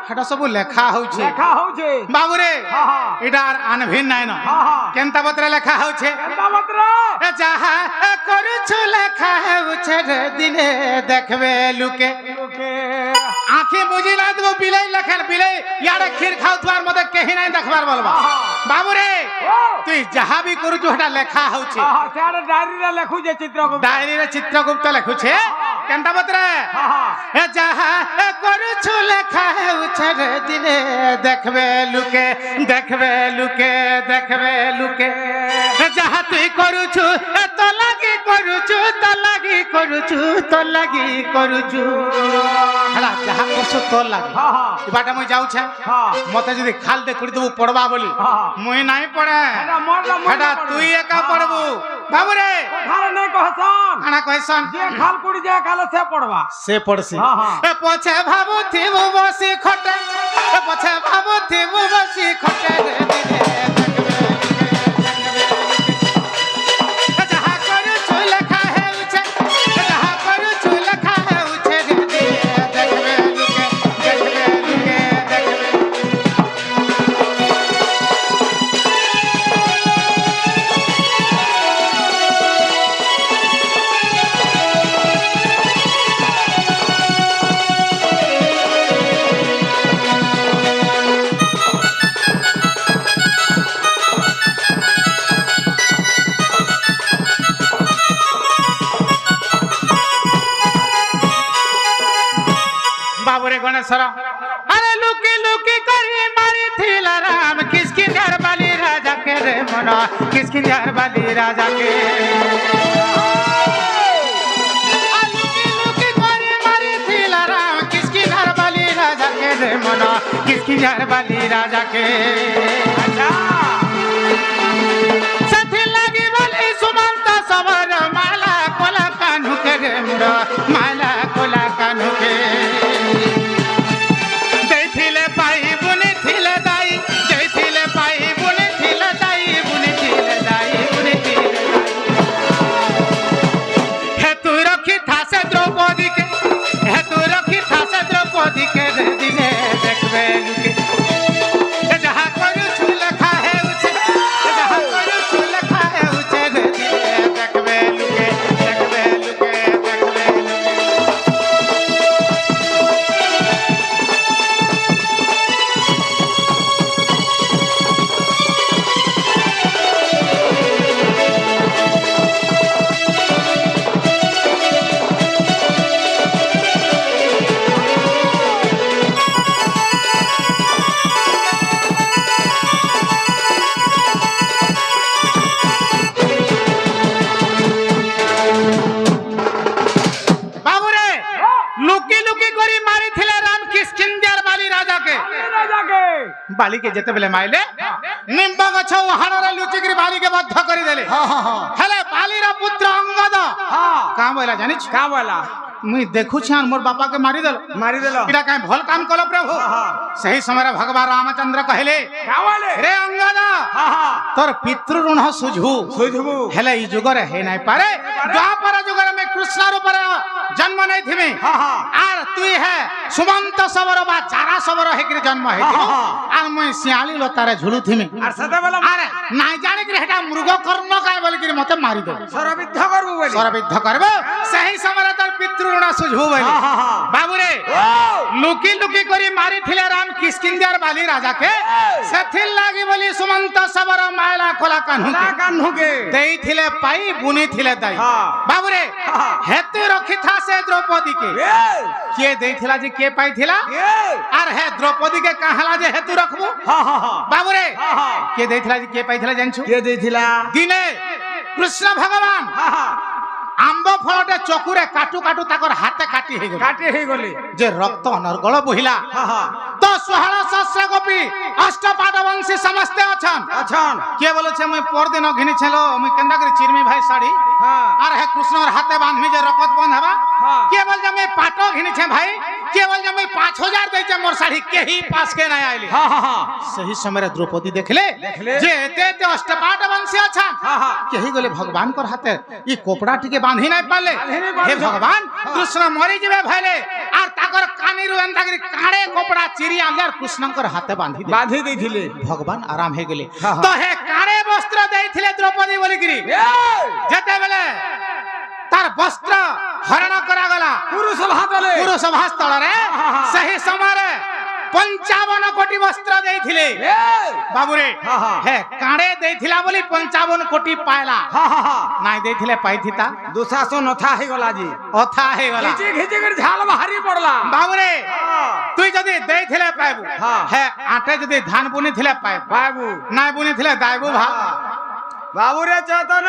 হেটা সব লেখা হচ্ছে বাবু রে এটা আর আনভিন নাই না কেনতা পত্রে লেখা হচ্ছে যাহা করুছু লেখা হচ্ছে রে দিনে দেখবে লুকে আঁখি বুঝিলা দেবো বিলাই লেখার বিলাই ইয়ারে ক্ষীর খাওয়ার মধ্যে কেহি নাই দেখবার বলবা বাবু রে তুই যাহা বি করুছু হেটা লেখা হচ্ছে ডায়েরিরে লেখুছে চিত্রগুপ্ত ডায়েরিরে চিত্রগুপ্ত লেখুছে কেনতা পত্রে যাহা করুছু লেখা হচ্ছে রে দিনে দেখবে লুকে দেখবে লুকে দেখবে লুকে যাহা তুই করুছু তো লাগি করুছু তো লাগি করুছু তো লাগি করুছু হেলা যাহা করছু তোর লাগি এবারটা মুই যাউছে মতে যদি খাল দে কুড়ি দেবু পড়বা বলি মুই নাই পড়ে হেটা তুই একা পড়বু বাবু রে আনা কইছন যে খাল কুড়ি যায় কালে সে পড়বা সে পড়ছি এ পছে ভাবু থিবু বসি খটে এ পছে ভাবু থিবু বসি খটে রে দিনে যাহা করুছু লেখা হেউছে যাহা করুছু লেখা হেউছে রে দিনে দেখবে লুকে দেখবে লুকে দেখবে বাবুরে গণেশ্বর আরে লুকি লুকি করি মারি থিলা রাম কিসকিন্ধার বালি রাজাকে রে মনা কিসকিন্ধার বালি রাজাকে লুকি লুকি করি মারি থিলা রাম কিসকিন্ধার বালি রাজাকে রে মনা কিসকিন্ধার বালি রাজাকে সাথে লাগি বলি সুমন্ত সবর মালা কোলা কানুকে রে মুড়া মালা কোলা কানুকে বালিকে যেতে বেলে মাইলে নিম্ব গছ হাড়রে লুচিকি বালিকে বদ্ধ করে দেলে হেলে বালির পুত্র অঙ্গদ কা বলা জানিছ কা বলা মুই দেখুছি আর মোর বাপাকে মারি দেল এটা কাই ভল কাম কল প্রভু সেই সময় ভগবান রামচন্দ্র কহিলে রে অঙ্গদ তোর পিতৃ ঋণ সুঝবু হেলে এই যুগরে হে নাই পারে দ্বাপর যুগরে মে কৃষ্ণ রূপরে জন্ম নাই থিমি আর তুই হে সুমন্ত সবর বা চারা সবর হেকি জন্ম হেতি আর মুই শিয়ালি লতারে ঝুলু থিমি আর সেটা বলা আরে নাই জানি কি হেটা মৃগ কর্ণ কাই বলি কি মতে মারি দে সরবিদ্ধ করবু বলি সরবিদ্ধ করব সেই সময় তোর পিতৃ ঋণ সুঝবু বলি বাবু রে লুকি লুকি করি মারি থিলে রাম কিষ্কিন্ধার বালি রাজাকে সেথিল লাগি বলি সুমন্ত সবর মালা কোলা কানহুকে দেই থিলে পাই বুনি থিলে দাই বাবু রে হেতু রখি থা সে দ্রৌপदी के के देथिला जे के पाइथिला आर हे द्रौपदी के कहला जे हेतु रखबो बाबू रे के देथिला जे के पाइथिला जानछु के देथिला दिने कृष्ण भगवान आंब फलटे चकुरे काटू काटू ताकर हाथे काटी हे गले जे रक्त अनर्गल बहिला तो 16 सहस्र गोपी अष्टपाद वंशी समस्त अछन के बोले छे मैं पर दिन घिनी छलो मैं केंदा कर चिरमी भाई साड़ी आर हे कृष्ण हाथे बांधमी जे रकत बंधाबा के बोल जे मैं पाटो घिनी छे भाई के बोल जे मैं 5000 दे छे मोर साड़ी के ही पास के ना आइली सही समय द्रौपदी देखले जे एते अष्टपाद वंशी अछन के ही गले भगवान कर हाथे ई कोपड़ा टिके बांधी नहीं पाले हे भगवान कृष्ण मरी जबे भाईले आर ताकर कानी रु এন্তাকরি কাড়ে কপড়া চিরি আনলে আর কৃষ্ণঙ্কর হাতে বাঁধি ଦେଇଥିଲେ ভগবান আরাম হয়ে গেলে হ্যাঁ, হ্যাঁ। তো হে কাড়ে বস্ত্র দেইଥିଲେ দ্রৌপদী বলিকিরি যেতেবেলে তার বস্ত্র হরণ করাগলা পুরুষ ভাতলে পুরুষ ভাস্তଳରେ ସେହି ସମୟରେ 55 কোটি বস্ত্র ଦେଇଥିଲେ বাবুরে হে কাড়ে ଦେଇଥିଲା ବୋଲି 55 কোটি পাইলা নাই ଦେଇଥିଲେ পাইথিতা দুঃশাসন অথা ହେଇଗଲା জি অথা ହେଇଗଲା খিচি খিচি করে ঝাল বাহারি পড়লা বাবুরে তুই যদি ଦେଇଥିଲେ পাইবু হ্যাঁ। হে আটে যদি ধান বুনিଥିଲେ পাইবু বাবু নাই বুনিଥିଲେ দাইবু ভাল বাবুরে চেতন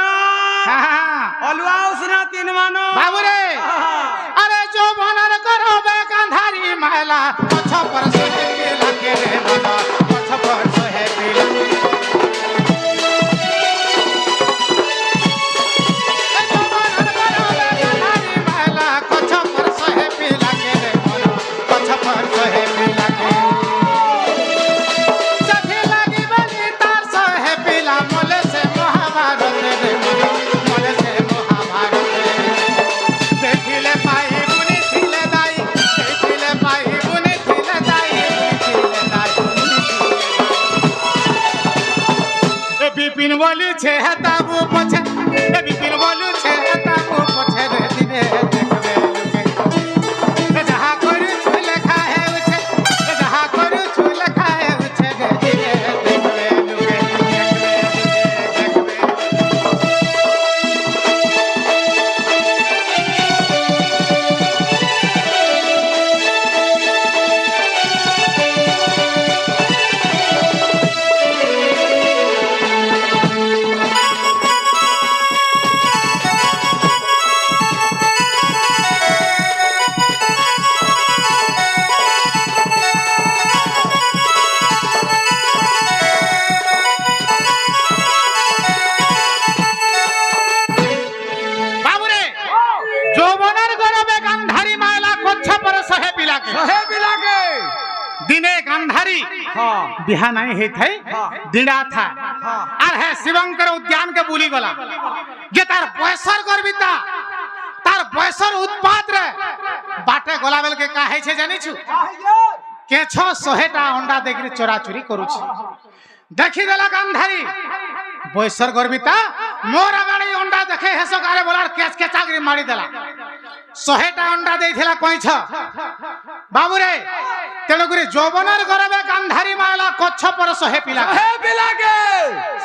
হ্যাঁ। অলুয়া উসনা তিন মানো বাবুরে আরে যৌবনের করবে গান্ধারী মালা পছ পর সহে পিলাকে রে মনা পছ পর সহে পিলাকে এ যৌবনের করবে গান্ধারী মালা পছ পর সহে পিলাকে রে মনা পছ পর সহে পিলাকে সখী লাগি বলি তার সহে পিলা মলে সে মহাভারত রে মনা মলে সে মহাভারত দেখিলে পাই বুনি ছিলে দাই দেখিলে পাই বুনি ছিলে দাই ছিলে দাই এ বিপিন বলছে হেতাবু পছে এ বিপিন বলছে হেতাবু পছে রে দিনে দেখবে লোকে যাহা করুছু লেখা হেউছে যাহা করুছু লেখা হেউছে রে দিনে দেখবে লোকে দেখবে বাবুরে যৌবনের গরবে গান্ধারী মালা কচ্ছপর সহে পিলাকে সহে বিলাকে দিনে গান্ধারী হ্যাঁ বিহা নাই ହେଇଥାଇ ଦିଡ଼ା ଥାଏ আর হ্যাঁ শিবঙ্কর উদ্যানকে বুলি গলা যে তার বয়সর গর্বিতা তার বয়সর উৎপাত রে বাটে গলা বেলকে কা ହେଇছে জানিছু কেছ 100টা অন্ডা দেখিরি চোরাচুরি করুছি দেখিদেলা গান্ধারী বয়সর গর্বিতা মোর আগাড়ি অন্ডা দেখে হেস কারে বলার কেচ কেচাগরি মারি দেলা 100টা অন্ডা দেইছিলা কইছ বাবুরে তেণুকরি যৌবনের গরবে গান্ধারী মালা কচ্ছপর সহে পিলা সহে বিলাকে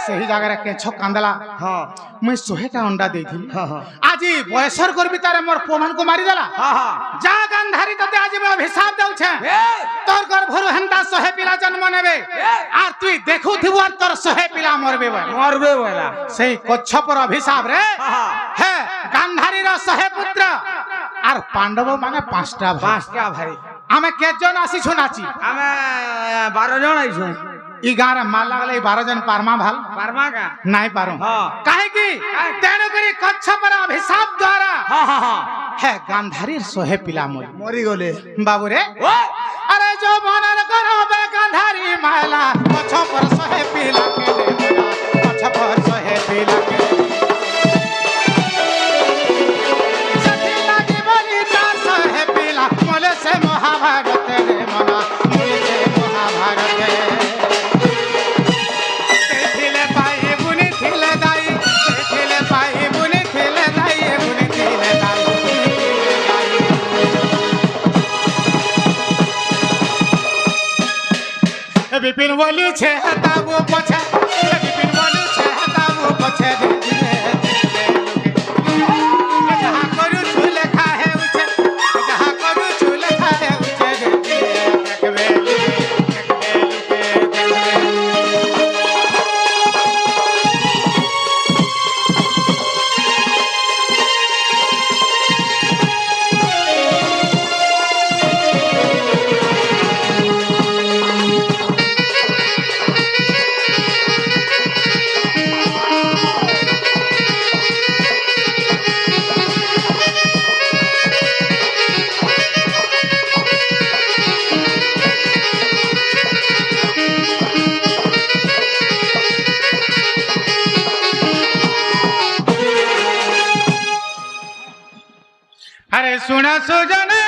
ସେହି ଜାଗାରେ କେଛ କାନ୍ଦଲା হ্যাঁ ମୁଇଁ 100ଟା ଅଣ୍ଡା ଦେଇଥିଲି হ্যাঁ হ্যাঁ ଆଜି ବୟସର ଗର୍ବିତାରେ ମୋର ପୁଅମାନଙ୍କୁ ମାରିଦେଲା হ্যাঁ যা গান্ধারী তোতে আজ আমি অভিশাপ দেউছে তোর গর্ভରୁ হেন্তা 100 পিলা জন্ম নেবে আর তুই দেখুথিবু আর তোর 100 পিলা মরবে বলে মরবে বলা সেই কচ্ছপর অভিশাপ রে হে গান্ধারীর 100 পুত্র আর পাণ্ডব মানে 5টা ভাই পাঁচটা ভাই ଆମେ କେজন ଆସିଛୁ ନାଚି ଆମେ 12 জন আইছো ଇ ଗାଁରେ ମାଲ ଲାଗଲେ 12 ଜଣ ପାରମା ভাল পারমা কা ନାଇଁ ପାରୁ হ্যাঁ କାହିଁକି ତେଣୁକରି କଚ୍ଛପର ଅଭିଶାପ ଦ୍ୱାରା হ্যাঁ হ্যাঁ হ্যাঁ হে গান্ধারীর 100 পিলা মরি মরি গলে বাবুরে আরে যৌবনের গরবে গান্ধারী মালা কচ্ছপর 100 পিলা কে রে মালা কচ্ছপর 100 পিলা কে সখী লাগি বলি তার 100 পিলা মলে সে মহাভারত রে মনা মলে সে মহাভারত দেখিলে পাই বুনি ছিলে দাই দেখিলে পাই বুনি ছিলে দাই বুনি ছিলে দাই বিপিন বলছে তাবু পছে বিপিন বলছে তাবু পছে যাহা করুছু লেখা হেউছে যাহা করুছু লেখা হেউছে দেখবে আরে শুন সুজনে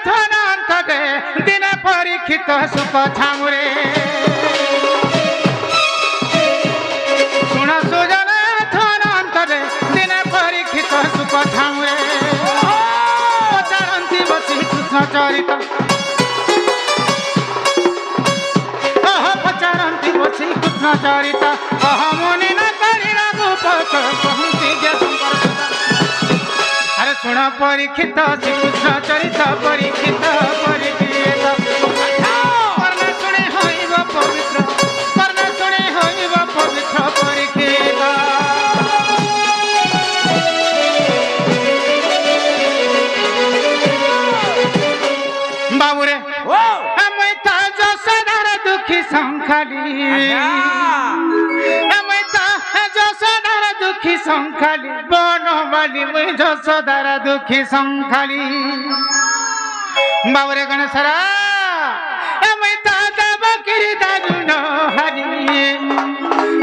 থনান্তরে দিনে পরীক্ষিত সুখ ছামুরে শুণ সুজন থনান্তরে দিনে পরীক্ষিত সুখ ছামুরে পচারন্তি বসি কৃষ্ণ চরিত পচারন্তি বসি কৃষ্ণ চরিত অহমনি না করি রঘুপত কহନ୍ତି যে শঙ্কর আরে শুণ পরীক্ষিত শ্রীকৃষ্ণ চরিত পরীক্ষিত পরীক্ষিত কর্ণে শুনে হইব পবিত্র কর্ণে শুনে হইব পবিত্র পরীক্ষিত বাবুরে আমি তা যশোদার দুঃখী সংখালি আমি তা যশোদার দুঃখী সংখালি বনমালী মুই যশোদার দুঃখী সংখালি বাবুরে গণেশরা আমি তা দেবকির দারুণ হারি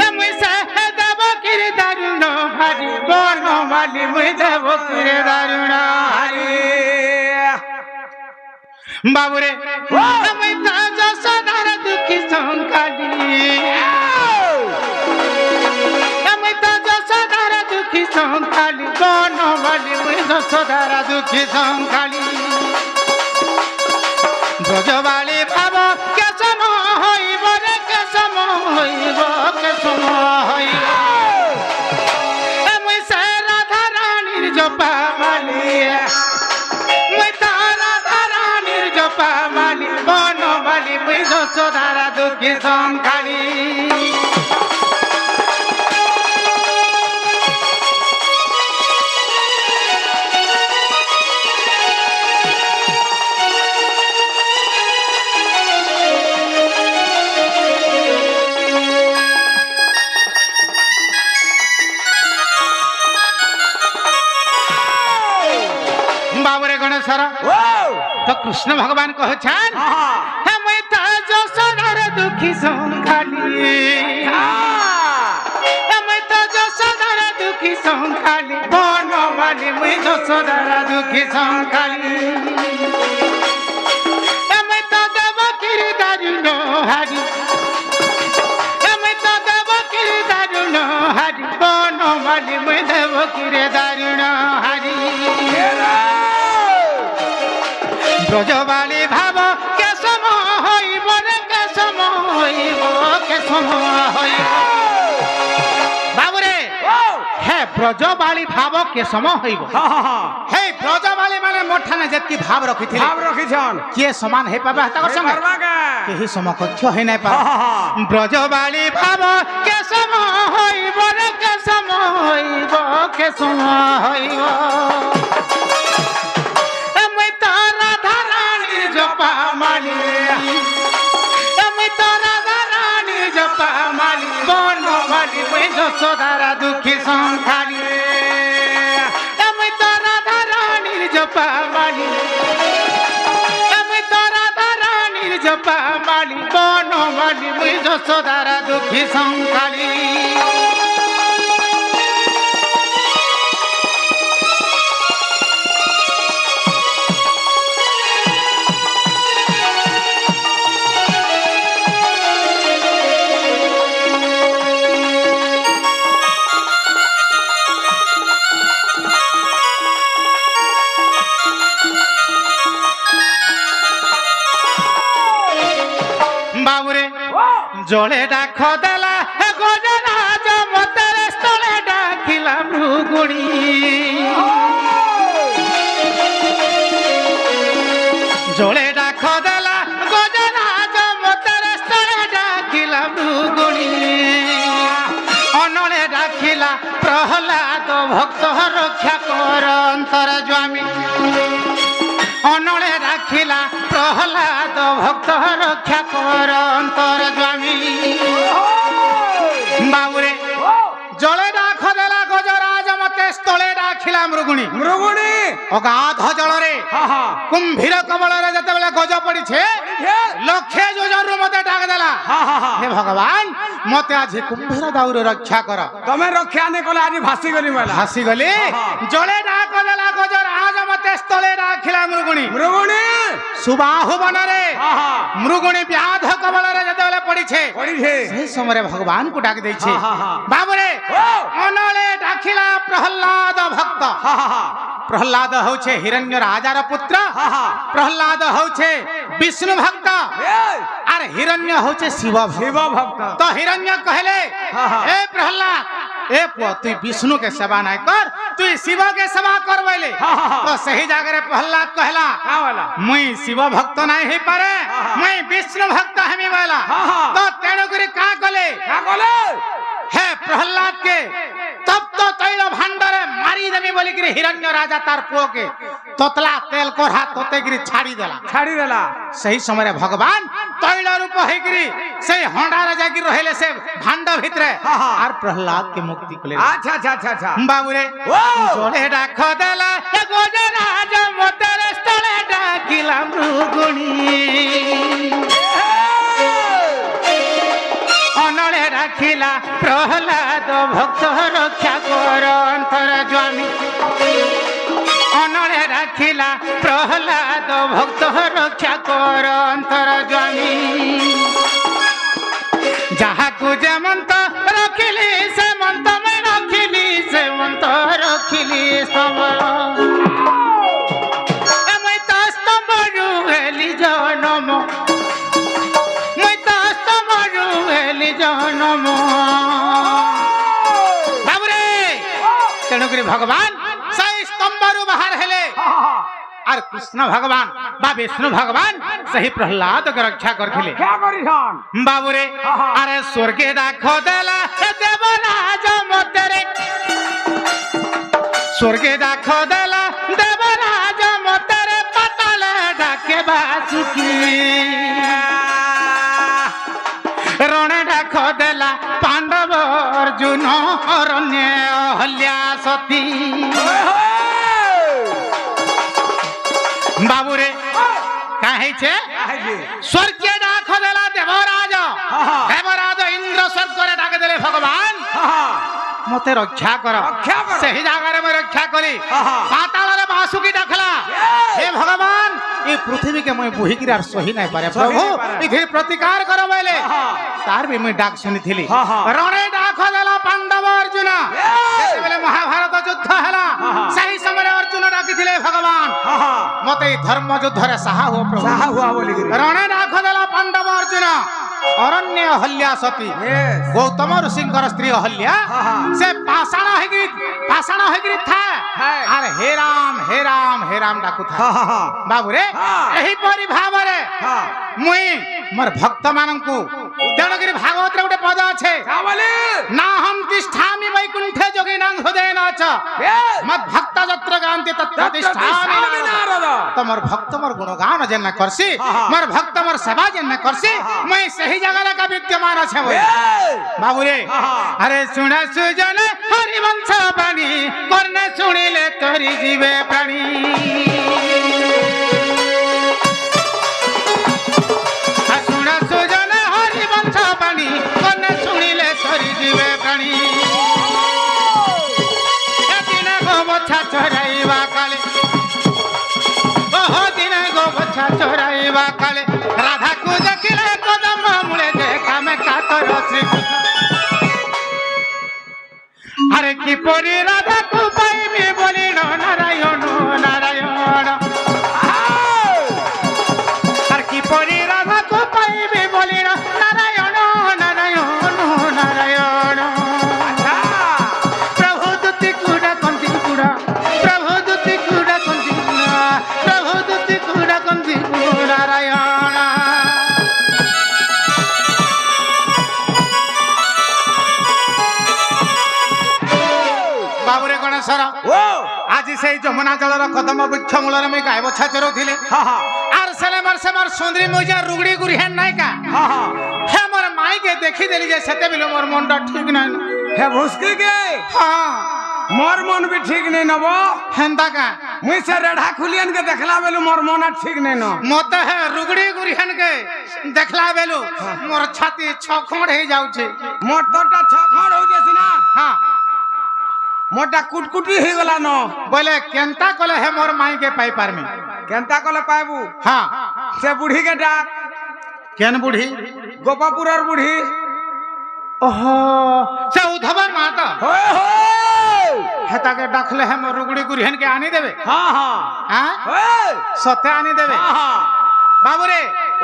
আমি সে দেবকির দারুণ হারি বনমালী মুই দেবকির দারুণ হারি বাবুরে আমি তা যশোদার দুঃখী সংখালি আমি তা যশোদার দুঃখী সংখালি বনমালী মুই যশোদার দুঃখী সংখালি ব্রজবালী ভাব কেসম হইব রে কেসম হইব কেসম হইব আমি সে রাধা রানীর জপা মালি মুই তা রাধা রানীর জপা মালি বনমালী মুই যশোদার দুঃখী সংখালি বাবুরে গণেশর তো কৃষ্ণ ভগবান কহছেন হে মুই তা যশোদার দুঃখী সংখালি হে মুই তা যশোদার দুঃখী সংখালি বনমালী মুই যশোদার দুঃখী সংখালি হে মুই তা দেবকির দারুণ হারি হে মুই তা দেবকির দারুণ হারি বনমালী মুই দেবকির দারুণ হারি ব্রজবালী ভাব কেসম হইব রে কেসম হইব কেসম হইব বাবুরে হে ব্রজবালী ভাব কেসম হইব হে ব্রজবালী মানে মোঠানে যেতকি ভাব রখিଥିଲେ ভাব রখিছন কিଏ সমান ହେଇ ପାବେ ତାଙ୍କର ସଙ୍ଗେ କେହି ସମକକ୍ଷ ହେଇ ନାଇଁ ପାରେ ବ୍ରଜବାলী ଭାବ କେସମ ହଇବ ରେ କେସମ ହଇବ କେସମ ହଇବ আমি তো রাধা রানীর জপা মালি আমি তো রাধা রানীর জপা মালি বনমালী মুই যশোদার দুঃখী সংখালি আমি তো রাধা রানীর জপা মালি আমি তো রাধা রানীর জপা মালি বনমালী মুই যশোদার দুঃখী সংখালি বাবুরে জলে ডাক দেলা গজরাজ মতের স্থলে ডাকিলা ভৃগুণী জলে ডাক দেলা গজরাজ মতের স্থলে ডাকিলা ভৃগুণী অনলে ডাকিলা প্রহ্লাদ ভক্ত রক্ষা কর অন্তর স্বামী অনলে রাখিলা প্রহ্লাদ ভক্ত রক্ষা কর অন্তর স্বামী বাবুরে জলে ডাক দেলা গজরাজ মতে স্থলে ডাকিলা মৃগুণী মৃগুণী অগাধ জলরে কুম্ভীর কবଳରେ যেତେବେଳେ গজ পড়িছে লক্ষେ যোজনରୁ মতে ডাক দেলা হে ভগবান মতে আজ কুম্ভীর দাউরে রক্ষা কর তুমি রক্ষা নে কলে আজ ভাসি গলি মেলা ভাসি গলি জলে ডাক দেলা গজরাজ মতে স্থলে ডাকিলা মৃগুণী মৃগুণী सुबाहु बनरे हाँ हाँ मृगुणी व्याध कबलरे जतेबेले पड़िछे पढ़ी সেই সময় ভগবান কো ডাক দেইছে हाँ, हाँ, हाँ। বাবরে ओ অনলে ডাকিলা প্রহ্লাদ ভক্ত हाँ हाँ हाँ প্রহ্লাদ হচ্ছে হিরণ্য রাজার পুত্র हाँ हाँ প্রহ্লাদ হচ্ছে বিষ্ণু ভক্ত ए, আর হিরণ্য হচ্ছে শিব ভক্ত शिव भक्त तो हिरण्य कहले हाँ, हाँ। ए प्रहलाद ए पुआ तू विष्णु के सेवा नहीं कर तू शिव के सेवा कर बोले हाँ, हाँ, हाँ। तो सही जाकर प्रहलाद कहला क्या वाला मुई शिव भक्त नहीं ही पारे हाँ, हाँ। मुई विष्णु भक्त हमी वाला हाँ, हाँ। तो तेणु करी का कले क्या बोले हे प्रहलाद के तब तो तैल भंडारे मारी देमी बोली कि हिरण्य राजा तार पुओ के तोतला तेल कोढ़ा तोते गिरी छाड़ी देला छाड़ी देला सही समय रे भगवान तैल रूप होइगिरी से हंडा राजा गिर रहले से भांड भितरे हाँ, हाँ। आर प्रहलाद के मुक्ति को ले अच्छा अच्छा अच्छा अच्छा बाबू रे ओ! जोड़े डाख देला ए गोजे राज मोतेरे स्थले डाकिला मृगुणी অনলে রাখিলা প্রহ্লাদ ভক্ত রক্ষা কর অন্তর স্বামী অনলে রাখিলা প্রহ্লাদ ভক্ত রক্ষা কর অন্তর স্বামী যাহাকু যেমন্ত রখিলি সেমন্ত মই রখিলি সেমন্ত রখিলি স্তম্ভ মই তো স্তম্ভরু হেলি জনম মই তো স্তম্ভরু হেলি জনম বাবুরে তেণুকরি ভগবান সেই স্তম্ভরু বাহার হেলে আর কৃষ্ণ ভগবান বা বিষ্ণু ভগবান সেই প্রহ্লাদ কে রক্ষা করଥିଲେ क्या करी सन বাবুরে আরে স্বর্গে ডাক দেলা দেবরাজ মতেরে স্বর্গে ডাক দেলা দেবরাজ মতেরে পাতালে ডাকে বাসুকি রণে ডাক দেলা পাণ্ডব অর্জুন অরণ্য অহল্যা সতী বাবুরে কাহিছে স্বর্গে ডাক দেলা দেবরাজ দেবরাজ ইন্দ্র স্বর্গরে ডাক দেলে ভগবান মতে রক্ষা কর রক্ষা কর। সেই জায়গারে মই রক্ষা করি আহা। পাতালরে বাসুকি ডাকলা হে ভগবান এই পৃথিবীকে মই বহিকির আর সহি নাই পারে সহি প্রভু নাই পারে। ইধি প্রতিকার কর বলে আহা। তার বি মই ডাক শুনিছিলি আহা। রণে ডাক দেলা পাণ্ডব অর্জুন যেতেবেলে মহাভারত যুদ্ধ হেলা আহা। সেই সময় অর্জুন ডাকিছিলে ভগবান মতে এই ধর্ম যুদ্ধরে সাহা হো প্রভু साहा हुआ बोली गिरी রণে ডাক দেলা পাণ্ডব অর্জুন অরণ্য অহল্যা সতী Yes. গৌতম ঋষিঙ্কর স্ত্রী অহল্যা আহা। সে পাষাণ হইকি থাকে থাকে। আর হে রাম ডাকু থাকে বাবু রে হ্যাঁ। এহিপরি ভাବରେ মুই মোর ভক্ত মানଙ୍କୁ তেଣୁକରି ଭାଗବତରେ ଗୋଟେ ପଦ ଅଛି क्या बोली ନା ହମ୍ ତିଷ୍ଠାମି ବୈକୁଣ୍ଠେ ଯୋଗିନାଂ ହୃଦୟେନ च Yes. ମତ୍ ଭକ୍ତ ଯତ୍ର ଗାନ୍ତି ତତ୍ର ତିଷ୍ଠାମି ନାରଦ। ତ মোর ভক্ত মোর গুণগান যেন করছি আহা। মোর ভক্ত মোর সেবা যেন করছি মুই সেই জায়গারে কা বিদ্যমান আছে বলে Yes. বাবু রে আহা। আরে শুনে সুজন হরিবংশ বাণী কর্ণে শুনিলে তরি জীবে প্রাণী শুনে সুজন হরিবংশ বাণী কর্ণে শুনিলে তরি জীবে প্রাণী দিনে গো বছা চড়াইবা কালে দিনে গো বছা চড়াইবা কালে রাধাকু দেখিলে কদম মূলে দেখামে কাতর শ্রীকৃষ্ণ আরে কি পরি রাধাকু পাইবি বলিল নারায়ণ নারায়ণ আর কি পরি রাধাকু পাইবি বলিল নারায়ণ নারায়ণ নারায়ণ প্রভু দুতি কুড়া কন্তি কুড়া প্রভু দুতি কুড়া কন্তি কুড়া প্রভু দুতি কুড়া কন্তি কুড়া নারায়ণ বাবুরে গণেশ্বর ओ আজি সেই যমুনা জলর কদম বৃক্ষ মূলরে মুই গাই বছা চরৌଥିଲି আর সেলে মোর সুন্দরী মুজা রুগড়ি গুড়ি হেন নাই কা হে মোর মাইকে দেখি দেলি যে সেতে বিলো মোর মনটা ঠিক নাই हे भुसकी के হ্যাঁ मोर मन भी ठीक नहीं नबो হেন্দা কা मुई से रेढ़ा खुलियन के देखला बेलु मोर मन ठीक नहीं न মতে হে রুগড়ি গুড়ি হেন কে দেখলা বেলু মোর ছাতি ছখড় হয়ে যাউছে मोर तोटा छखड़ हो जेसी ना হ্যাঁ मोटा कुटकुटी ही गला न বলে কেনতা কলে হে মোর মাইকে পাই পারমি केनता कले पाबू হ্যাঁ से बुढ़ी के डाक केन बुढ़ी गोपापुरर बुढ़ी ओहो से उधवर माता होय होय हेता के डाकले हम रुगड़ी गुरिहन के आनी देवे हाँ हाँ हां होय सत्य आनी देवे हाँ हाँ बाबू रे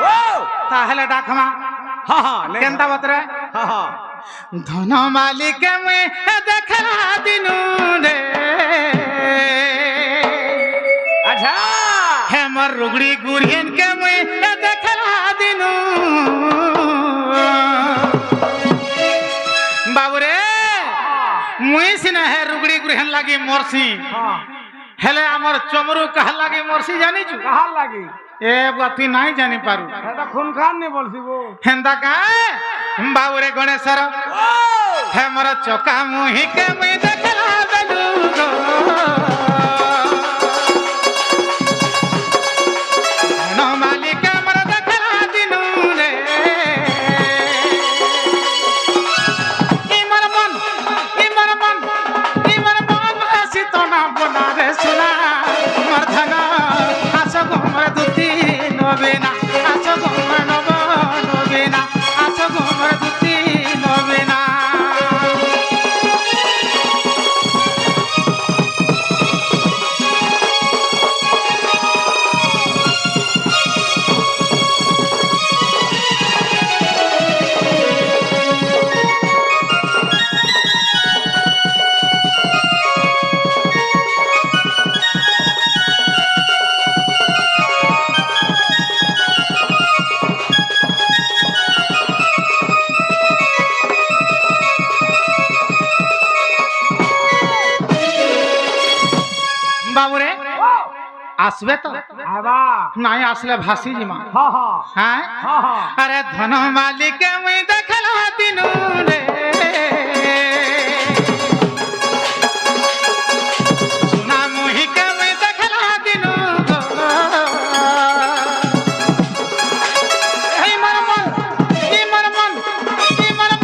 ओ ताहले डाकमा हाँ हाँ ले केनता बतरे हाँ हाँ धन मालिक में देखला दिनु रे अच्छा हमर रुगड़ी गुरिहन के में देखला दिनु बाबू रे मुई सिना है रुगड़ी गुरिहन लागी मोरसी हाँ हेले हमर चमरू कहा लागी मोरसी जानी छु कहाँ लगी ए बाती नहीं जानी पारू तो खून खान नहीं बोलती वो हेंदा का बाबू रे गणेशर हमर चोका मुही के मुई देखला बेलू गो धन मालिक हमर देखला दिनु रे इमर मन हसी तो ना बना रे सुना मर्धन आस गुमर दुती नबेना आस गुमर नबेना आस गुमर दुती नबेना बाबू रे आसबे तो आवा नहीं आसले भासी जी माँ हाँ हाँ हैं हाँ हाँ अरे धन मालिक मुई देखला दिनु रे सुना मुही के मुई देखला दिनु गो इमर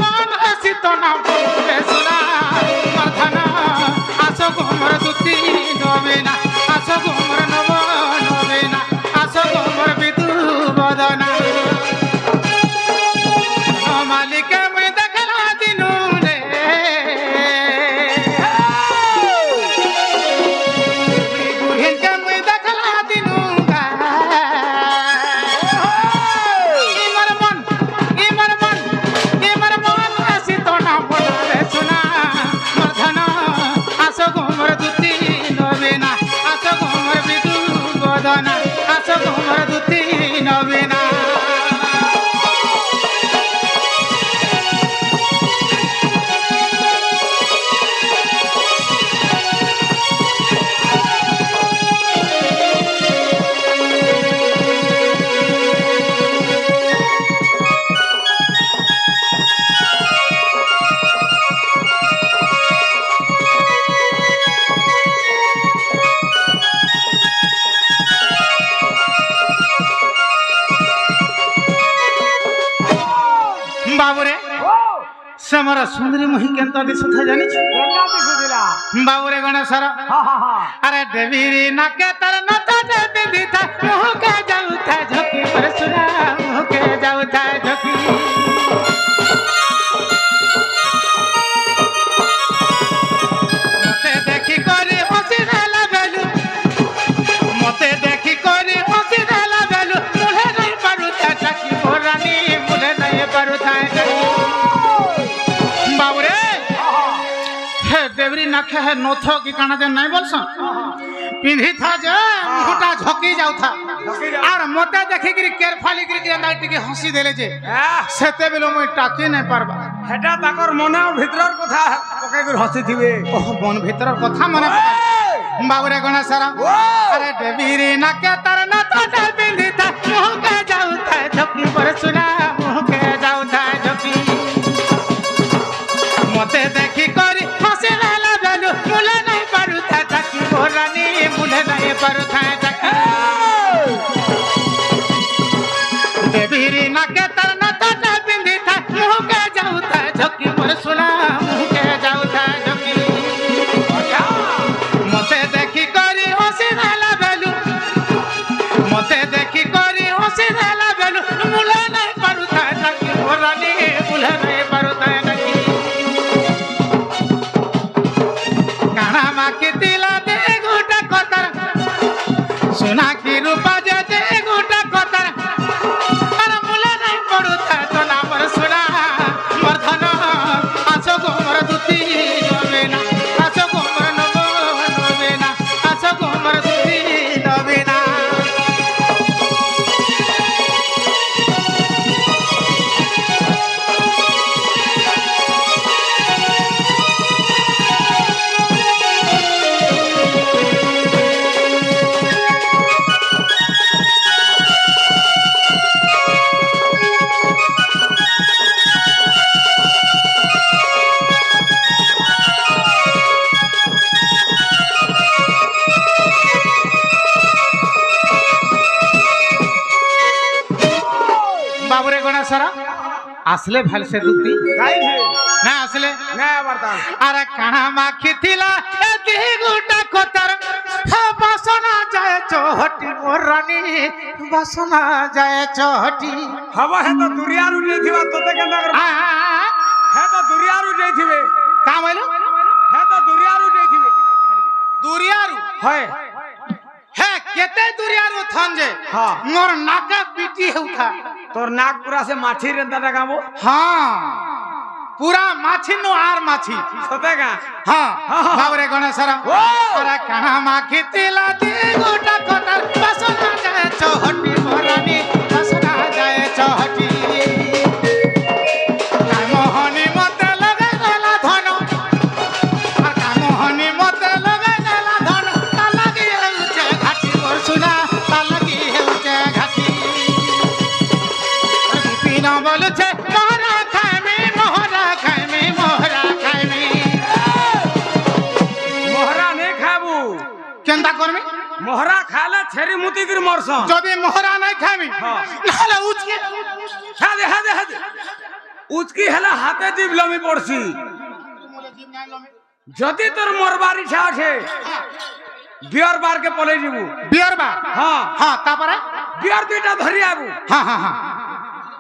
मन हसी तो ना बोले सुना मर्धन आसो गुमर दुती नबेना आसो गुमर नबेना आसो गुमर बिदु बदना मालिक मुई देखला दिनु रे गुरिहन के मुई देखला दिनु गा इमर मन हसी तो ना बोले सुना मर्धन आसो गुमर दुती नबेना आसो गुमर बिदु बदना आसो गुमर दुती नबेना बाबू रे समरा सुंदरी मुही केंता दिसुथा जानी छु क्या दिखुदिला बाबू रे गणेशर हाँ हाँ हाँ अरे देवीरी नाके तर नता दे बिथा मुह के जाउथा झोकी पर सुना मुह के जाउथा झोकी मते देखी करे हसी देला बेलू मते देखी करे हसी देला बेलू मुहे नहीं पारुथा चाकी मोरानी मुहे नहीं पारुथा बाबू रे हे देवरी नाखे है नोथो की काना जे नहीं बोलस पिंधी था जे मुटा झोकी जाउ था और मोटे देखि गिरी केरफाली गिरी के नाइट के हंसी देले जे सेते बेलो মই टाकी नहीं पारबा हेटा ताकर मने भीतरर कथा पके गुर हसी थिबे ओह मन भीतरर कथा मने बाबू रे गणेशरा अरे देवीरी नाके तर ना तो पिंधी था मुह के जाउ था झोकी पर सुना मुह के जाउ था झोकी मते देखी करी हसी लाला बेलू मुले नहीं पारुथा ताकी मोरानी मुले नहीं पारुथा ताकी देवीरी नाके तरना तोटा पिंधी था मुह के जाऊ था झोकी पर सुना मुह के जाऊ था झोकी मते देखी करी हसी लाला बेलू मते গণেশরা আসলে ভালসে দুতি গাই হে না আসলে না আবার তাল আরে কানা মাখি থিলা এতি গুটা কথার বাসনা যায় চহটি মোরানি বাসনা যায় চহটি হবা হে তো দুরিয়ার উঠে থিবা তোতে কেন হে তো দুরিয়ার উঠে থিবে কাম হইলো হে তো দুরিয়ার উঠে থিবে দুরিয়ারু হয় হে কেতে দুরিয়ারু থন যে হ্যাঁ। মোর নাকা পিটি হেউথা তোর নাক পুরা সে মাছি রেন্দা ডাকাবো হ্যাঁ পুরা মাছি নো আর মাছি সতে গা হ্যাঁ হ্যাঁ। বাবরে গণেশরা ও! আরে কানা মাখি তিলা দি গোটা কথার বাসনা যায় চহটি মোরানি বাসনা যায় চহটি কামোহনি মতে লগে গলা ধন আর কামোহনি মতে লগে গলা ধন তা লাগি হেউছে ঘাটি মোর সুনা তা লাগি হেউছে ঘাটি বিপিন বলছে মোহরা খাইমি মোহরা খাইমি মোহরা খাইমি মোহরা নেই খাবু কেনতা করমি মোহরা খালে ছেড়ি মুতি করে মরছ যদি মোহরা নাই খাইমি হ্যাঁ। নাহলে উচকে হাদে হাদে হাদে উচকি হেলা হাতে জিভ লমি পড়ছি যদি তোর মরবার ইচ্ছা আছে বিয়ার বারকে পলে যাবু বিয়ার বা হ্যাঁ হ্যাঁ তারপরে বিয়ার দুইটা ধরি আবু হ্যাঁ হ্যাঁ হ্যাঁ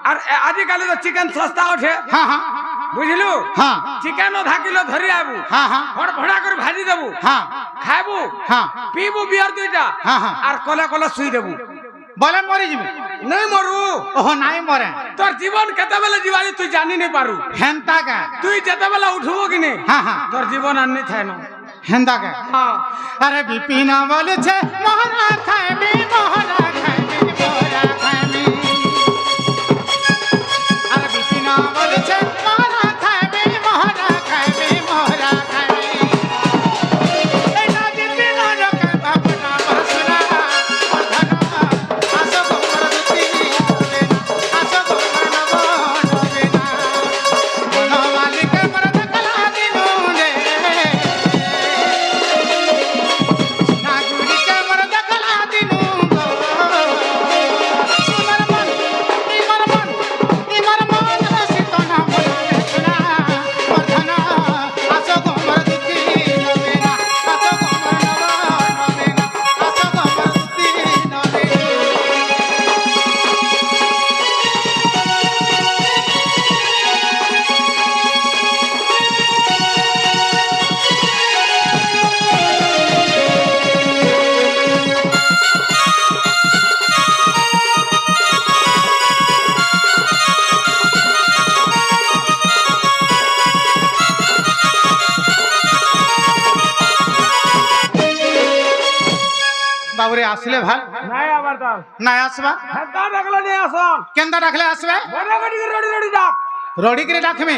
আর আজিকালি তো চিকেন সস্তা ওঠে হ্যাঁ হ্যাঁ বুঝলু হ্যাঁ চিকেন 1/2 কিলো ধরি আবু হ্যাঁ হ্যাঁ ভড়া করে ভাজি দেবু হ্যাঁ খাইবু হ্যাঁ পিবু বিয়ার দুইটা হ্যাঁ হ্যাঁ আর কলে কলে শুই দেবু বলে মরি যাবি নাই মরু ওহ নাই মরে তোর জীবন কেতেবেলে জীবানি তুই জানি নি পারু হেনতা কে তুই যেতেবেলে উঠবো কিনে হ্যাঁ হ্যাঁ তোর জীবন আর নি থাই না হেনতা কে হ্যাঁ আরে বিপিন বলছে মোহরা খাইমি মোহরা খাইমি মোহরা খাইমি আরে বিপিন বলছে মোহরা খাইমি মোহরা খাইমি মোহরা খাইমি এই না বিপিন লোকে ভাবনা বসনা ধন আসো গোবর দুতি হবে না আসো গোবর নব হবে না মন মালিক মর দেখলা দিনু রে নাগুরি কে মর দেখলা দিনু গো ইমর মন সিত না মন দেখনা মধন আসো গোবর দুতি হবে না আসো গোবর নব হবে না আসো গোবর দুতি হবে বাবুরে আসলে ভাল নাই আবার তাল নাই আসবা হেতা ডাকলে নিয়ে আস কেনতা ডাকলে আসবে বড় গাড়ি রড়ি রড়ি ডাক রড়িগিরি ডাকমি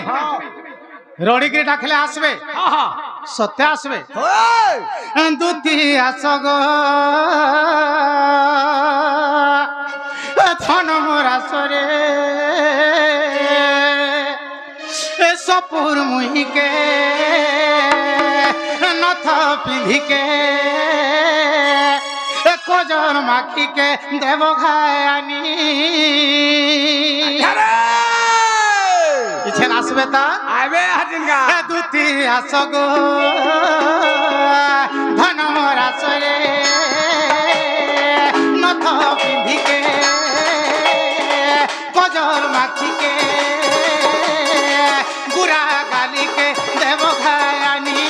রড়িগিরি ডাকলে আসবে হ্যাঁ হ্যাঁ সত্যি আসবে ওই দুতি আস গো ধন মোর আসরে সপুর মুহিকে নথ পিঁধিকে কজর মাখিকে দেব ঘায়ানি ইছেন আসবে তা আইবে হাজিন গা দুতি আস গো ধন মোর আসরে নথ পিঁধিকে কজর মাখিকে গুড়া গালিকে দেব ঘায়ানি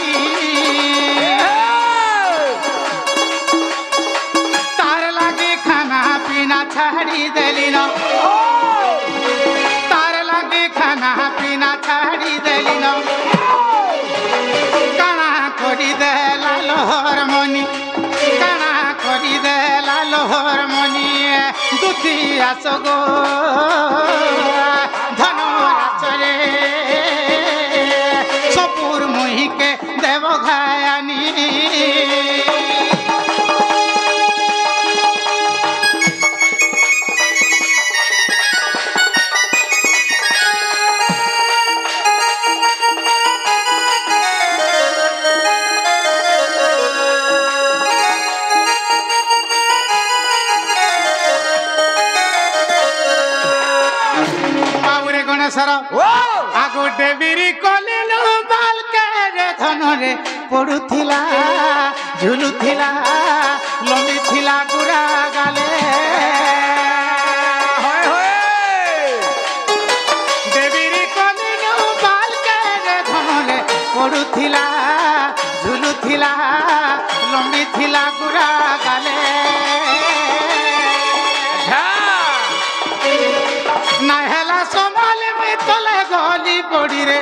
তার লাগি খানা পিনা ছাড়ি দেলি না তার লাগি খানা পিনা ছাড়ি দেলি না কানা করি দেলা লোহর মনি কানা করি দেলা লোহর মনি দুতি আস গো ধন আসরে সপুর মুহিকে দেব ঘায়ানি গণেশর আগো ডেবিরি কলিলু বালকে রে ধনরে পড়ুথিলা ঝুলুথিলা লম্বিথিলা গুড়া গালে ডেবিরি কলিলু বালকে রে ধনরে পড়ুথিলা ঝুলুথিলা লম্বিথিলা গুড়া গালে না হেলা সমালে মে তলে গলি পড়ি রে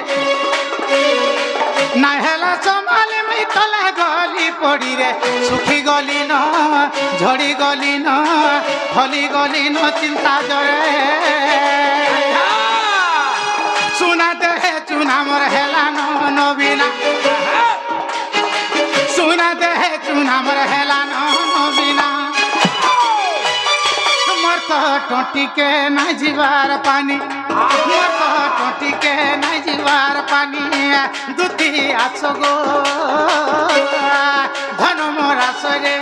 না হেলা সমালে মে তলে গলি পড়ি রে সুখী গলি ন ঝড়ি গলি ন হলি গলি ন চিন্তা জরে সুনা দেহে চুনা মোর হেলা নবীনা সুনা দেহে চুনা মোর হেলা নবীনা মোর তো টটিকে না জিবার পানি মোর তো টটিকে না জিবার পানি দুতি আছো গো ধন মোর আসরে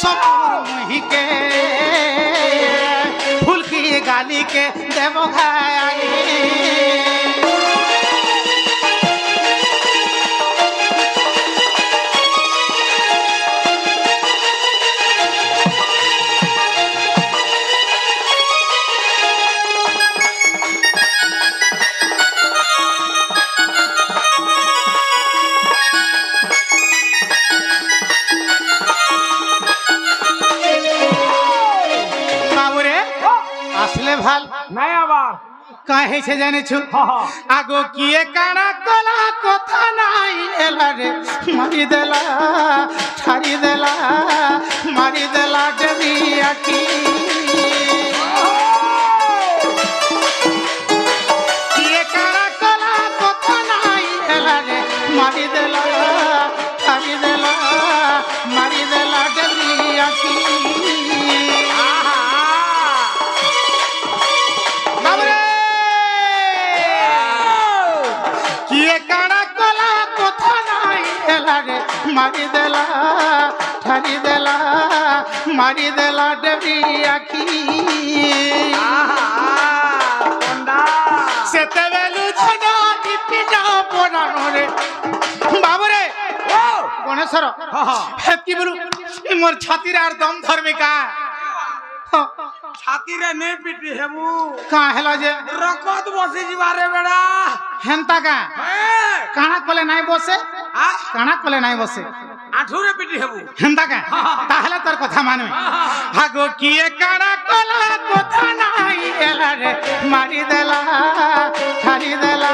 সপুর মুহিকে ফুলকি গালিকে দেব ঘায়ালি আসলে ভাল নাই আবার কাহে সে জানেছ আগো কিয়ে কানা কলা কথা নাই এলা রে মারি দেলা ছাড়ি দেলা মারি দেলা দেবী আকি কিয়ে কানা কলা কথা নাই এলা রে মারি দেলা ছাড়ি দেলা মারি দেলা দেবী আকি মারি দেলা ঠারি দেলা মারি দেলা দেবী আখি সেতেবেলু ধন পিঠা পড়ানোরে বাবুরে গণেশর কি বলু মোর ছাতিরে আর দম ধরবে কা ছাতিরে নে পিটি হেবু কা হেলা যে রকত বসে জিবারে বেড়া হেনতা কা কানা কলে নাই বসে কানা কলে নাই বসে আঠুরে পিটি হেবু হেনতা কা তাহলে তোর কথা মানবে আগো কিয়ে কানা কলা কথা নাই এলা রে মারি দেলা ছাড়ি দেলা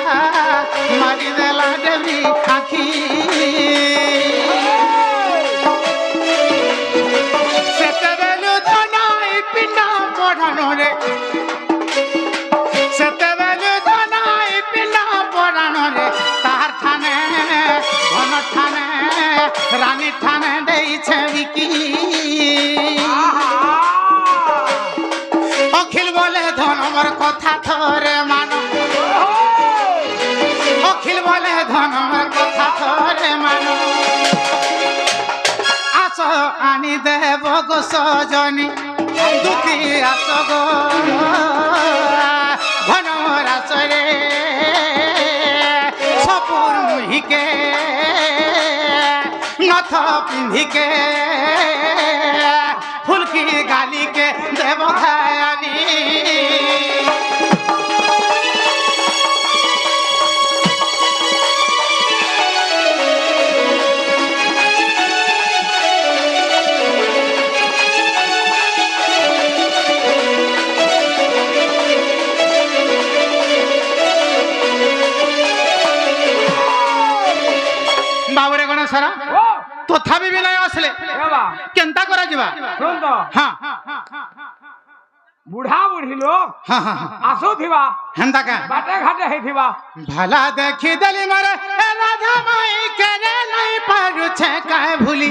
মারি দেলা দেবী আখি সেতেবেলু ধনাই পিঠা পড়ানো রে সেতেবেলু ধনাই পিঠা পড়ানো রে তাহার ঠানে ধন ঠানে রানী ঠানে দেইছে বিকি অখিল বলে ধন আমার কথা ধরে মানো অখিল বলে ধন আমার কথা ধরে মানো আস আনি দেব গো সজনী দুটি আস গো ধন রাসরে সপুর মুহিকে নথ পিন্ধিকে ফুলকি গালিকে দেব খায়ালি বাবুরে গণেশরা তথাপি বি নাই আসলে কেনতা করা যাবা শুন তো হ্যাঁ বুঢ়া বুঢ়ী লোক হ্যাঁ হ্যাঁ আসুথিবা হেনতা কা বাটে ঘাটে ହେଇଥିବା ভালা দেখি দেলি মারে এ রাধা মাই কেনে নাই পারুছে কায় ভুলি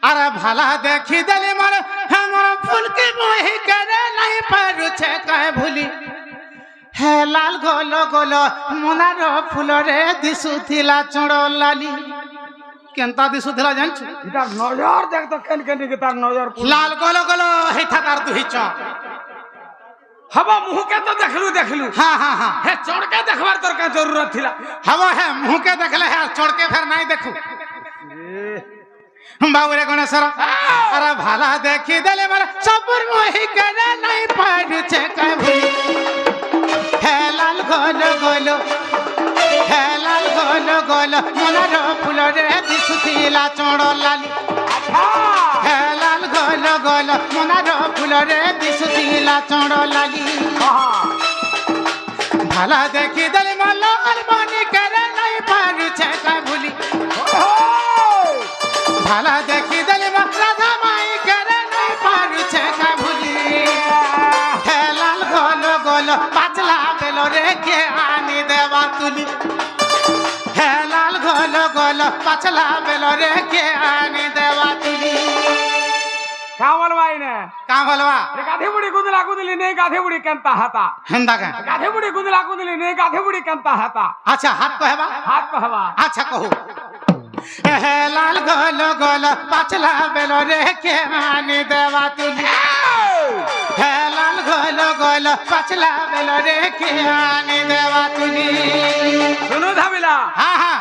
আরে ভালা দেখি দেলি মারে আমার ফুলকে মোহি কেনে নাই পারুছে কায় ভুলি হে লাল গোল গোল মনার ফুলরে দিশুথিলা চড় লালি কেনতা দিশুথিলা জানছু এটা নজর দেখ তো কেন কেন কি তার নজর লাল গোল গোল হেথা তার দুহি চ हवा मुंह के तो देखलू देखलू हाँ हाँ हाँ हे चढ़ के देखबार तोर का जरूरत थिला हवा है मुँह के देखले है छोड़ के फिर नहीं देखू बाबूरे गणेश्वर अरे भाला देखी देले मारे सबुर मोहि करे नहीं पाडुचे कभी हे लाल गोलो गोलो हे लाल गोलो गोलो मनार फूल रे दिसुथिला चोड़ लाली हे लाल गोलो गोलो मनार फूल रे दिसुथिला चोड़ लाली भाला देखी देले मालो अलमानी करे नहीं पाडुचे कभी भाला देखी देले राधा माई करे नहीं पारुचे का भूली हे लाल गोलो गोलो पाचला बेलो रे के आनी देवा तुली हे लाल गोलो गोलो पाचला बेलो रे के आनी देवा तुली का बोलवाई ने का बोलवा रे गाधे बुड़ी गुदला गुदली नहीं गाधे बुड़ी केंता हाता हंदा का गाधे बुड़ी गुदला गुदली नहीं गाधे बुड़ी केंता हाता अच्छा हाथ कहवा हाथ कहवा अच्छा कहू हे लाल गोलो गोलो पाचला बेलो रे के आनी देवा तुली हे लाल गोलो गोलो पाचला बेलो रे के आनी देवा तुली सुनो धाबिला हाँ हाँ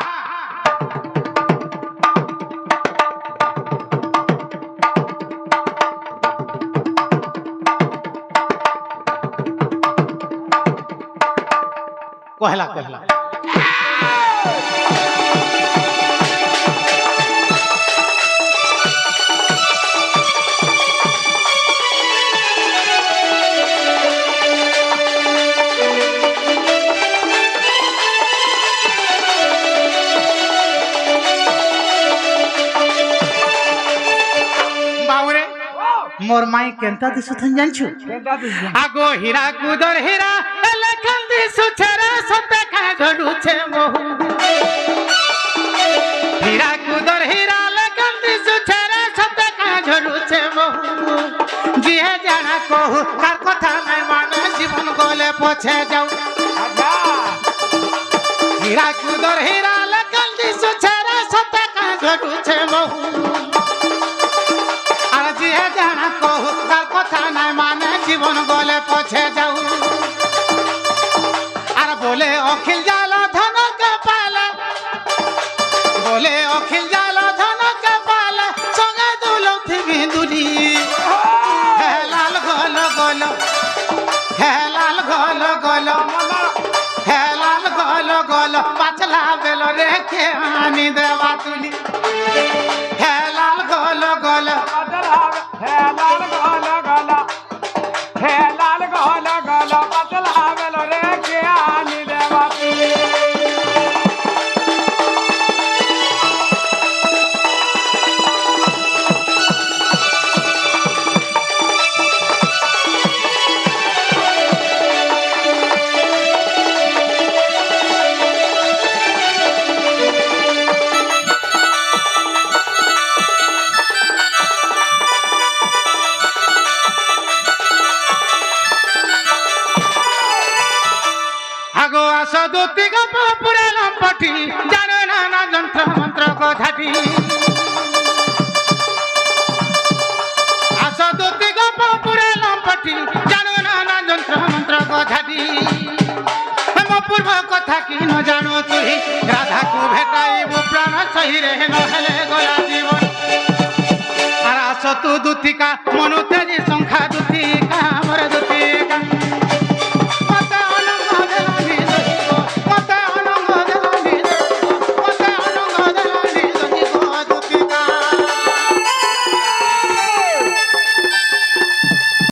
कहला कहला मोर माई केंता दिसुथन जानछु केंता दिस आगो हीरा कुदर हीरा लखन दिसु छरा सते का झडू छे मोहू हीरा कुदर हीरा लखन दिसु छरा सते का झडू छे मोहू जिहे जाना कहू तार कथा नै माने जीवन गोले पछे जाऊ अच्छा हीरा कुदर हीरा लखन दिसु छरा सते का झडू छे मोहू जीवन गोले पछे जाऊ आर बोले अखिल जाला धन के पाले बोले अखिल जाला धन के पाले संगे दुलथी बिंदुली हे लाल गोलो गोलो हे लाल गोलो गोलो हे लाल गोलो गोलो पाचला बेलो रे के आनी देवा तुली हे लाल गोलो गोलो हे लाल गोला गोला हे लाल गोला गोला पतला बेलो रे के आनी देवा तुली सदुती गप पुरे लंपटी जानो नाना जंत्र मंत्र को घाटी सदुती गप पुरे लंपटी जानो नाना जंत्र मंत्र को घाटी हम पूर्व कथा की न जानो तुही राधा को भेटाई वो प्राण सही रहे न हेले गया जीवन आरा सतु दुतिका मनु तेजी